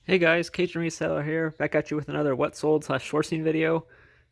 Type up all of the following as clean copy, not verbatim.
Hey guys, Cajun Reseller here, back at you with another what sold slash sourcing video.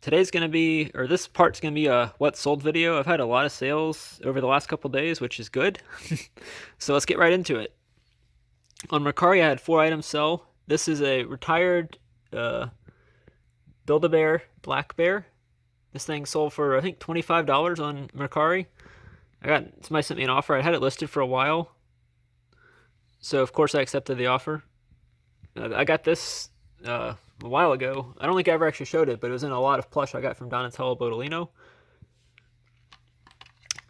Today's going to be, or this part's going to be a what sold video. I've had a lot of sales over the last couple days, which is good. So let's get right into it. On Mercari, I had 4 items sell. This is a retired Build-A-Bear black bear. This thing sold for, I think, $25 on Mercari. Somebody sent me an offer. I had it listed for a while. So, of course, I accepted the offer. I got this a while ago. I don't think I ever actually showed it, but it was in a lot of plush I got from Donatello Bodolino.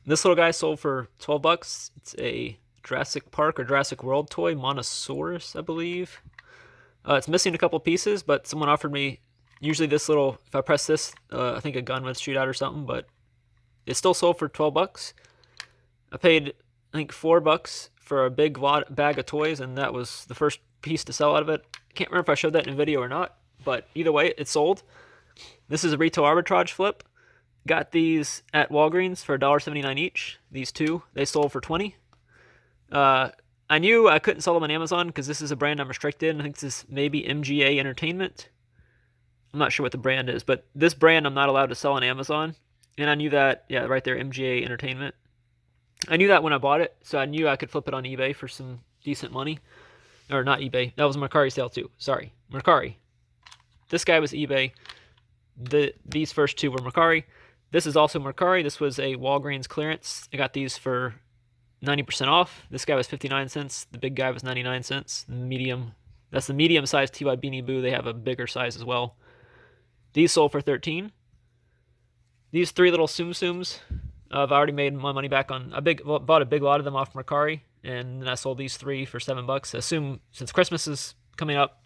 This little guy sold for 12 bucks. It's a Jurassic Park or Jurassic World toy, Monosaurus, I believe. It's missing a couple pieces, but someone offered me, usually this little, if I press this, I think a gun would shoot out or something, but it still sold for 12 bucks. I paid, I think, 4 bucks for a big bag of toys, and that was the first piece to sell out of it. I can't remember if I showed that in a video or not, but either way, it sold. This is a retail arbitrage flip. Got these at Walgreens for $1.79 each. These two, they sold for $20. I knew I couldn't sell them on Amazon because this is a brand I'm restricted. I think this is maybe MGA Entertainment. I'm not sure what the brand is, but this brand I'm not allowed to sell on Amazon. And I knew that, yeah, right there, MGA Entertainment. I knew that when I bought it, so I knew I could flip it on eBay for some decent money. Or not eBay. That was a Mercari sale too. Sorry. Mercari. This guy was eBay. These first two were Mercari. This is also Mercari. This was a Walgreens clearance. I got these for 90% off. This guy was 59 cents. The big guy was 99 cents. The medium. That's the medium size TY Beanie Boo. They have a bigger size as well. These sold for 13. These 3 little Tsum Tsums, I've already made my money back on. Bought a big lot of them off Mercari, and then I sold these 3 for 7 bucks. I assume since Christmas is coming up,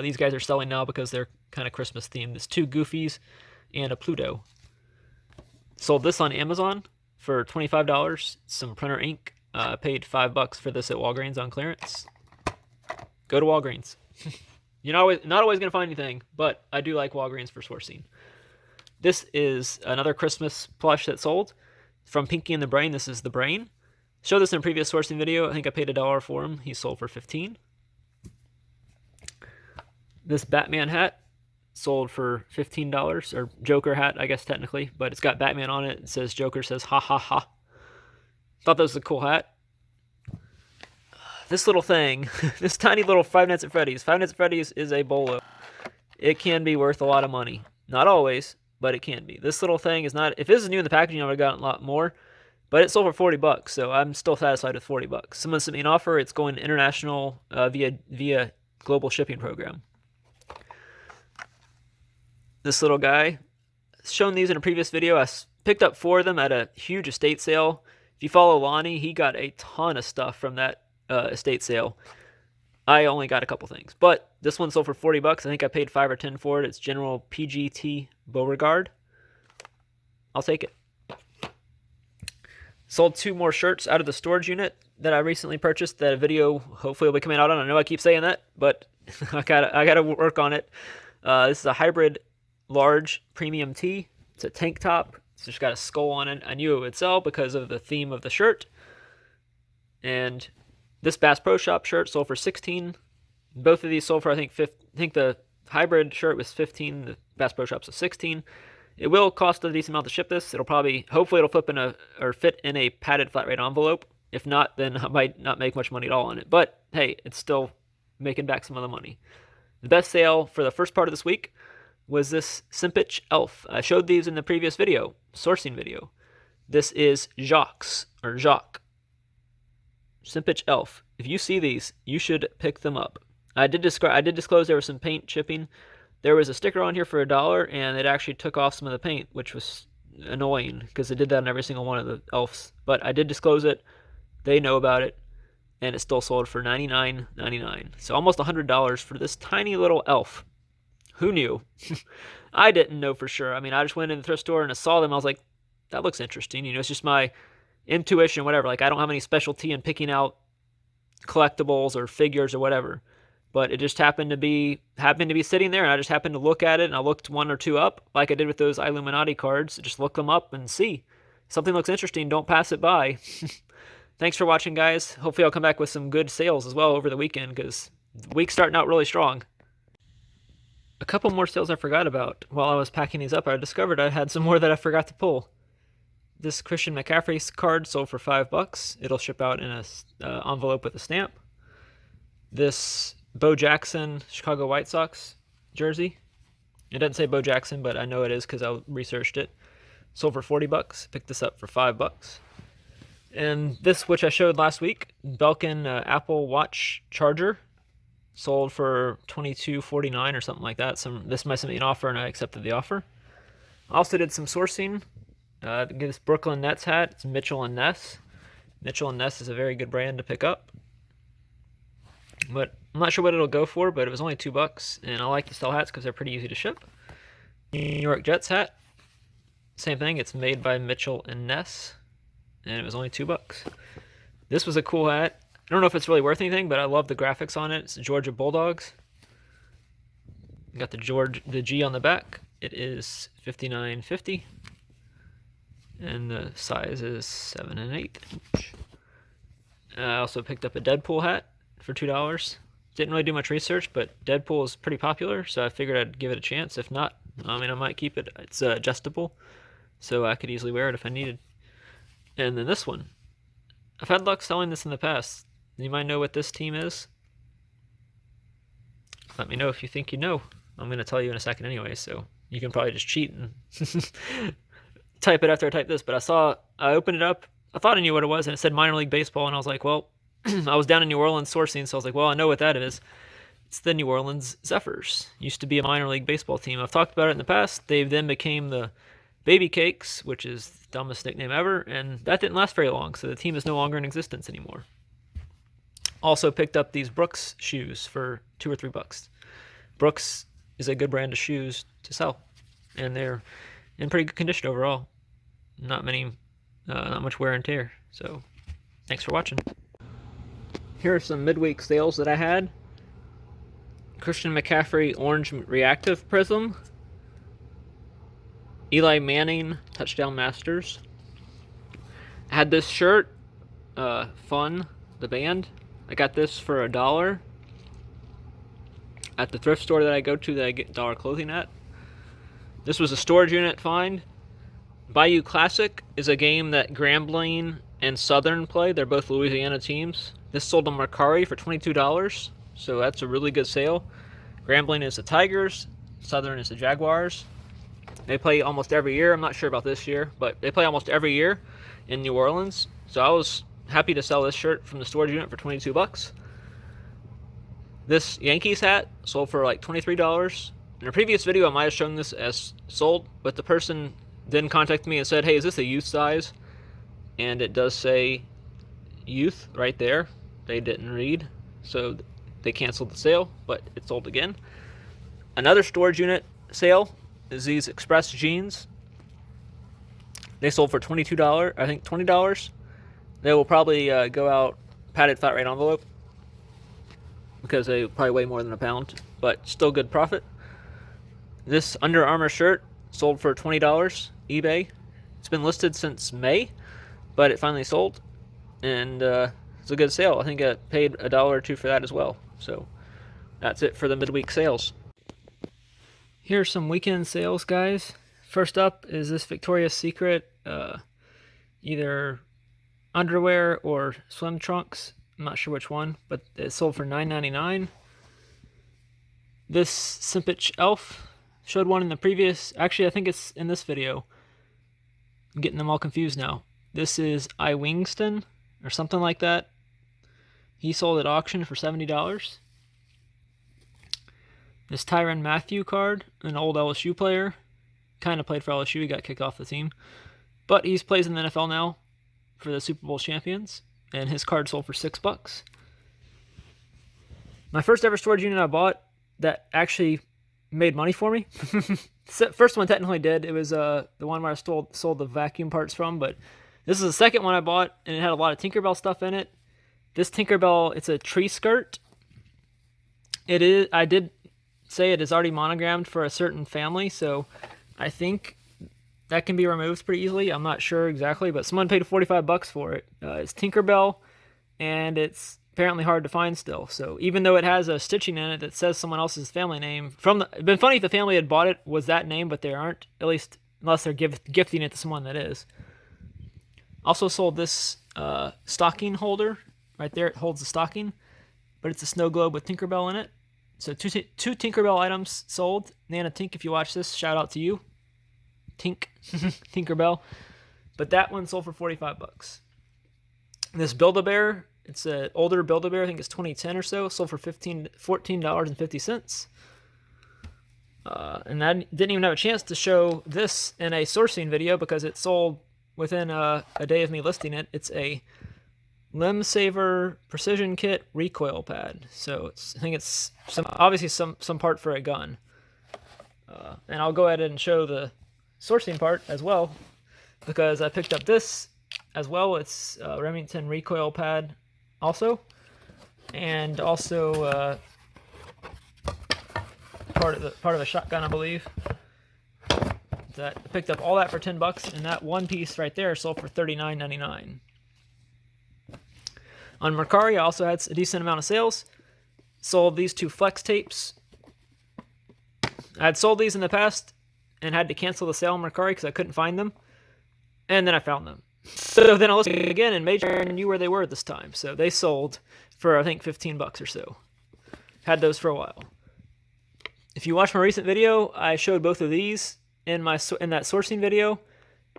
these guys are selling now because they're kind of Christmas themed. There's 2 Goofies and a Pluto. Sold this on Amazon for $25. Some printer ink. I paid 5 bucks for this at Walgreens on clearance. Go to Walgreens. You're not always gonna find anything, but I do like Walgreens for sourcing. This is another Christmas plush that sold from Pinky and the Brain. This is the Brain. Showed this in a previous sourcing video. I think I paid $1 for him. He sold for 15. This Batman hat sold for $15, or Joker hat, I guess technically, but it's got Batman on it. It says Joker says ha ha ha. Thought that was a cool hat. This little thing, this tiny little Five Nights at Freddy's. Five Nights at Freddy's is a bolo. It can be worth a lot of money. Not always, but it can be. This little thing is not, if this is new in the packaging, I would have gotten a lot more, but it sold for 40 bucks, so I'm still satisfied with 40 bucks. Someone sent me an offer. It's going international via global shipping program. This little guy, shown these in a previous video. I picked up 4 of them at a huge estate sale. If you follow Lonnie, he got a ton of stuff from that estate sale. I only got a couple things, but this one sold for 40 bucks. I think I paid 5 or 10 for it. It's General PGT Beauregard. I'll take it. Sold 2 more shirts out of the storage unit that I recently purchased. That a video hopefully will be coming out on. I know I keep saying that, but I gotta work on it. This is a hybrid large premium tee. It's a tank top. It's just got a skull on it. I knew it would sell because of the theme of the shirt. And this Bass Pro Shop shirt sold for 16. Both of these sold for, I think the hybrid shirt was 15. The Bass Pro Shop's was 16. It will cost a decent amount to ship this. Hopefully it'll fit in a padded flat rate envelope. If not, then I might not make much money at all on it. But hey, it's still making back some of the money. The best sale for the first part of this week was this Simpich Elf. I showed these in the previous video, sourcing video. This is Jacques. Simpich Elf. If you see these, you should pick them up. I did disclose there was some paint chipping. There was a sticker on here for $1, and it actually took off some of the paint, which was annoying because it did that on every single one of the elves. But I did disclose it. They know about it, and it still sold for $99.99. So almost $100 for this tiny little elf. Who knew? I didn't know for sure. I mean, I just went in the thrift store and I saw them. I was like, that looks interesting. It's just my intuition, whatever. Like, I don't have any specialty in picking out collectibles or figures or whatever. But it just happened to be sitting there, and I just happened to look at it, and I looked 1 or 2 up, like I did with those Illuminati cards. Just look them up and see. Something looks interesting, don't pass it by. Thanks for watching, guys. Hopefully I'll come back with some good sales as well over the weekend, because The week's starting out really strong. A couple more sales I forgot about. While I was packing these up, I discovered I had some more that I forgot to pull. This Christian McCaffrey card sold for $5. It'll ship out in a envelope with a stamp. This Bo Jackson Chicago White Sox jersey. It doesn't say Bo Jackson, but I know it is because I researched it. Sold for $40. Picked this up for $5. And this, which I showed last week, Belkin Apple Watch charger, sold for $22.49 or something like that. This might send me an offer, and I accepted the offer. I also did some sourcing. This Brooklyn Nets hat. It's Mitchell and Ness. Mitchell and Ness is a very good brand to pick up. But I'm not sure what it'll go for, but it was only $2, and I like to sell hats because they're pretty easy to ship. New York Jets hat. Same thing. It's made by Mitchell and Ness, and it was only $2. This was a cool hat. I don't know if it's really worth anything, but I love the graphics on it. It's the Georgia Bulldogs. Got the G on the back. It is $59.50, and the size is 7 1/8 inch. I also picked up a Deadpool hat for $2. Didn't really do much research, but Deadpool is pretty popular, so I figured I'd give it a chance. If not, I might keep it. It's adjustable, so I could easily wear it if I needed. And then this one. I've had luck selling this in the past. You might know what this team is. Let me know if you think you know. I'm going to tell you in a second anyway, so you can probably just cheat and type it after I type this. But I opened it up. I thought I knew what it was, and it said minor league baseball, and I was like, well, I was down in New Orleans sourcing, so I was like, well, I know what that is. It's the New Orleans Zephyrs. Used to be a minor league baseball team. I've talked about it in the past. They then became the Baby Cakes, which is the dumbest nickname ever, and that didn't last very long, so the team is no longer in existence anymore. Also picked up these Brooks shoes for $2 or $3. Brooks is a good brand of shoes to sell, and they're in pretty good condition overall. Not much wear and tear. So, thanks for watching. Here are some midweek sales that I had. Christian McCaffrey Orange Reactive Prism. Eli Manning Touchdown Masters. I had this shirt, Fun, the band. I got this for $1 at the thrift store that I go to that I get dollar clothing at. This was a storage unit find. Bayou Classic is a game that Grambling and Southern play. They're both Louisiana teams. This sold on Mercari for $22, so that's a really good sale. Grambling is the Tigers. Southern is the Jaguars. They play almost every year. I'm not sure about this year, but they play almost every year in New Orleans. So I was happy to sell this shirt from the storage unit for $22. This Yankees hat sold for like $23. In a previous video, I might have shown this as sold, but the person then contacted me and said, hey, is this a youth size? And it does say youth right there. They didn't read, so they canceled the sale, but it sold again. Another storage unit sale is these Express jeans. They sold for $22, I think $20. They will probably go out padded flat rate envelope because they probably weigh more than a pound, but still good profit. This Under Armour shirt sold for $20 eBay. It's been listed since May, but it finally sold, and it's a good sale. I think I paid $1 or $2 for that as well. So that's it for the midweek sales. Here's some weekend sales, guys. First up is this Victoria's Secret either underwear or swim trunks. I'm not sure which one, but it sold for $9.99. This Simpich Elf showed one in the previous. Actually, I think it's in this video. I'm getting them all confused now. This is I Wingston or something like that. He sold at auction for $70. This Tyrann Mathieu card, an old LSU player. Kind of played for LSU. He got kicked off the team. But he plays in the NFL now for the Super Bowl champions. And his card sold for $6. My first ever storage unit I bought that actually made money for me. First one technically did. It was the one where I sold the vacuum parts from. But this is the second one I bought, and it had a lot of Tinkerbell stuff in it. This Tinkerbell, it's a tree skirt. It is. I did say it is already monogrammed for a certain family, so I think that can be removed pretty easily. I'm not sure exactly, but someone paid $45 for it. It's Tinkerbell, and it's apparently hard to find still. So even though it has a stitching in it that says someone else's family name, it'd been funny if the family had bought it was that name, but they aren't, at least unless they're gifting it to someone that is. Also sold this stocking holder right there. It holds the stocking, but it's a snow globe with Tinkerbell in it. So two Tinkerbell items sold. Nana Tink, if you watch this, shout out to you. Tink, Tinkerbell. But that one sold for $45. This Build-A-Bear, it's an older Build-A-Bear, I think it's 2010 or so, sold for $14.50. And I didn't even have a chance to show this in a sourcing video because it sold within a day of me listing it. It's a Limb Saver Precision Kit recoil pad. So I think it's obviously some part for a gun. And I'll go ahead and show the sourcing part as well because I picked up this as well. It's Remington recoil pad also, and also part of a shotgun, I believe. That I picked up all that for $10, and that one piece right there sold for $39.99. On Mercari, I also had a decent amount of sales. Sold these 2 flex tapes. I had sold these in the past and had to cancel the sale on Mercari because I couldn't find them, and then I found them. So then I looked again and made sure I knew where they were this time. So they sold for I think $15 or so. Had those for a while. If you watch my recent video, I showed both of these in that sourcing video.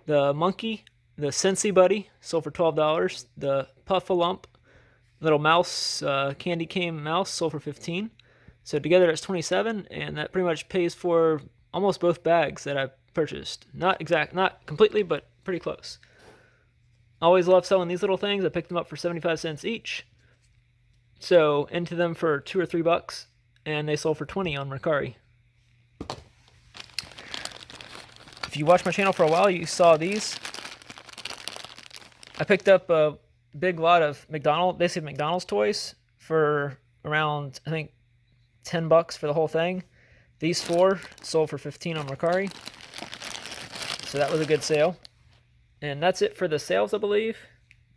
The monkey, the Scentsy Buddy, sold for $12. The Puff-A-Lump little mouse, candy cane mouse, sold for $15. So together it's $27, and that pretty much pays for almost both bags that I purchased. Not completely, but pretty close. Always love selling these little things. I picked them up for 75 cents each. So into them for $2 or $3, and they sold for $20 on Mercari. If you watched my channel for a while, you saw these. I picked up a big lot of McDonald's toys for around, I think, $10 for the whole thing. These 4 sold for $15 on Mercari. So that was a good sale. And that's it for the sales, I believe.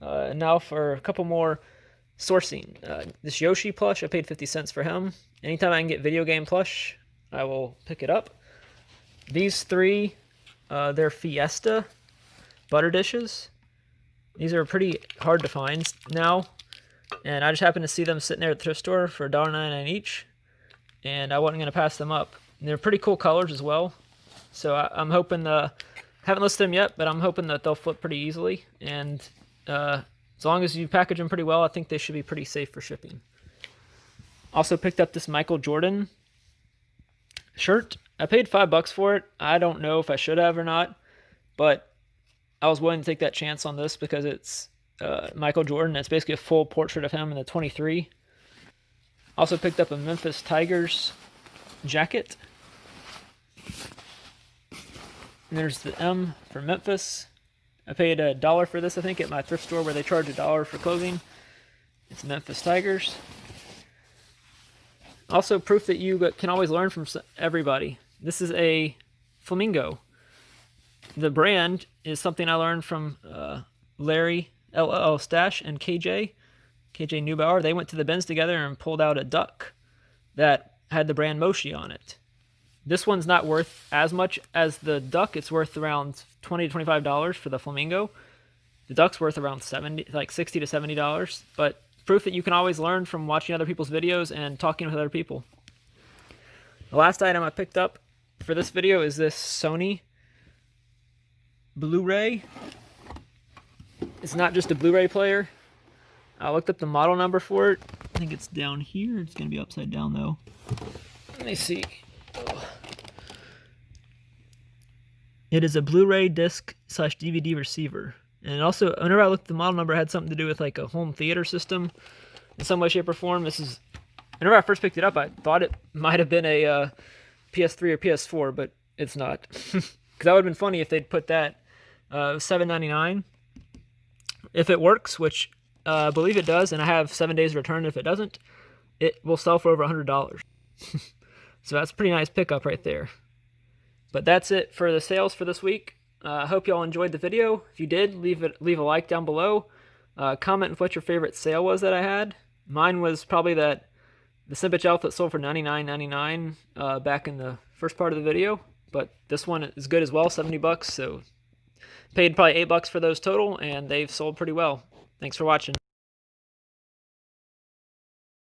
Now for a couple more sourcing. This Yoshi plush, I paid 50 cents for him. Anytime I can get video game plush, I will pick it up. These 3, they're Fiesta butter dishes. These are pretty hard to find now. And I just happened to see them sitting there at the thrift store for $1.99 each. And I wasn't going to pass them up. And they're pretty cool colors as well. So I'm hoping haven't listed them yet, but I'm hoping that they'll flip pretty easily. And as long as you package them pretty well, I think they should be pretty safe for shipping. Also picked up this Michael Jordan shirt. I paid $5 for it. I don't know if I should have or not, but I was willing to take that chance on this because it's Michael Jordan. It's basically a full portrait of him in the 23. Also picked up a Memphis Tigers jacket. And there's the M for Memphis. I paid $1 for this, I think, at my thrift store where they charge $1 for clothing. It's Memphis Tigers. Also, proof that you can always learn from everybody. This is a flamingo. The brand is something I learned from Larry, LL Stash, and KJ Neubauer. They went to the bins together and pulled out a duck that had the brand Moshi on it. This one's not worth as much as the duck. It's worth around $20 to $25 for the flamingo. The duck's worth around $60 to $70. But proof that you can always learn from watching other people's videos and talking with other people. The last item I picked up for this video is this Sony Blu-ray. It's not just a Blu-ray player. I looked up the model number for it. I think it's down here. It's going to be upside down though. Let me see. It is a Blu-ray disc / DVD receiver. And also, whenever I looked at the model number, it had something to do with like a home theater system in some way, shape, or form. Whenever I first picked it up, I thought it might have been a PS3 or PS4, but it's not. Because that would have been funny if they'd put that $7.99. If it works, which I believe it does, and I have 7 days return if it doesn't, it will sell for over $100. So that's a pretty nice pickup right there. But that's it for the sales for this week. I hope y'all enjoyed the video. If you did, leave a like down below. Comment what your favorite sale was that I had. Mine was probably the Simpich elf that sold for $99.99 back in the first part of the video, but this one is good as well, 70 bucks. So paid probably $8 for those total, and they've sold pretty well. Thanks for watching.